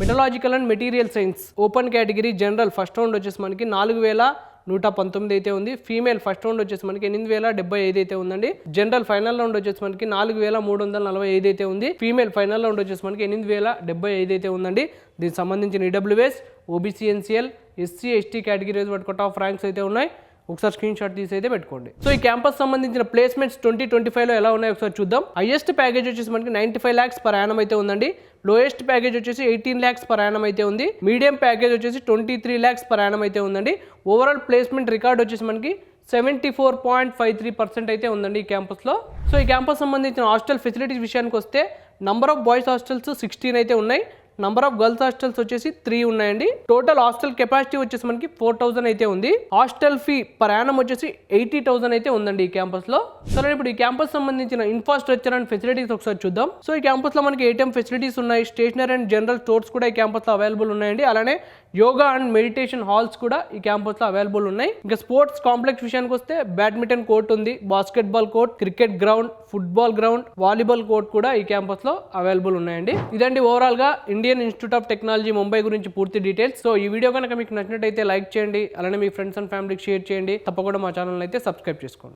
మెటలాజికల్ and material science open category general first round వచ్చేసి మనకి 4119 అయితే ఉంది. ఫీమేల్ ఫస్ట్ రౌండ్ వచ్చేసి మనకి 8075 అయితే ఉందండి. జనరల్ ఫైనల్ రౌండ్ వచ్చేసి మనకి 4345 అయితే ఉంది. ఫీమేల్ ఫైనల్ రౌండ్ వచ్చేసి మనకి 8075 అయితే ఉందండి. దీనికి సంబంధించిన EWS, OBC, NCL, SC, ST categories వాటి కట్ ఆఫ్ ర్యాంక్స్ అయితే ఉన్నాయి. ఒకసారి స్క్రీన్ షాట్ తీసి అయితే పెట్టుకోండి. సో ఈ క్యాంపస్ సంబంధించిన ప్లేస్మెంట్స్ 2025 లో ఎలా ఉన్నాయో ఒకసారి చూద్దాం. హైయెస్ట్ ప్యాకేజ్ వచ్చేసి మనకి 95 lakhs per annum అయితే ఉందండి. లోయెస్ట్ ప్యాకేజ్ వచ్చేసి 18 lakhs per annum అయితే ఉంది. మీడియం ప్యాకేజ్ వచ్చేసి 23 lakhs per annum అయితే ఉందండి. ఓవరాల్ ప్లేస్మెంట్ రికార్డ్ వచ్చేసి మనకి 74.53% అయితే ఉందండి ఈ క్యాంపస్లో. సో ఈ క్యాంపస్ సంబంధించిన హాస్టల్ ఫెసిలిటీస్ విషయానికి వస్తే నంబర్ ఆఫ్ బాయ్స్ హాస్టల్స్ 16 అయితే ఉన్నాయి. నంబర్ ఆఫ్ గర్ల్స్ హాస్టల్స్ వచ్చేసి 3 ఉన్నాయండి. టోటల్ హాస్టల్ కెపాసిటీ వచ్చేసి మనకి 4000 అయితే ఉంది. హాస్టల్ ఫీ పర్ యానం వచ్చేసి 80,000 అయితే ఉందండి ఈ క్యాంపస్ లో. సరే ఇప్పుడు ఈ క్యాంపస్ సంబంధించిన ఇన్ఫ్రాస్ట్రక్చర్ అండ్ ఫెసిలిటీస్ ఒకసారి చూద్దాం. సో ఈ క్యాంపస్ లో మనకి ఏటీఎం ఫెసిలిటీస్ ఉన్నాయి. స్టేషనరీ అండ్ జనరల్ స్టోర్స్ కూడా ఈ క్యాంపస్ లో అవైలబుల్ ఉన్నాయండి. అలానే యోగా అండ్ మెడిటేషన్ హాల్స్ కూడా ఈ క్యాంపస్ లో అవైలబుల్ ఉన్నాయి. ఇంకా స్పోర్ట్స్ కాంప్లెక్స్ విషయానికి వస్తే బ్యాడ్మింటన్ కోర్ట్ ఉంది, basketball court, cricket ground, football ground, volleyball court కూడా ఈ క్యాంపస్ లో అవైలబుల్ ఉన్నాయండి. ఇదండి ఓవరాల్ గా Indian institute of technology Mumbai గురించి పూర్తి డీటెయిల్స్. సో ఈ వీడియో కనుక మీకు నచ్చినట్టయితే లైక్ చేయండి, అలానే మీ ఫ్రెండ్స్ అండ్ ఫ్యామిలీకి షేర్ చేయండి. తప్పకుండా మా ఛానల్ అయితే సబ్స్క్రైబ్ చేసుకోండి.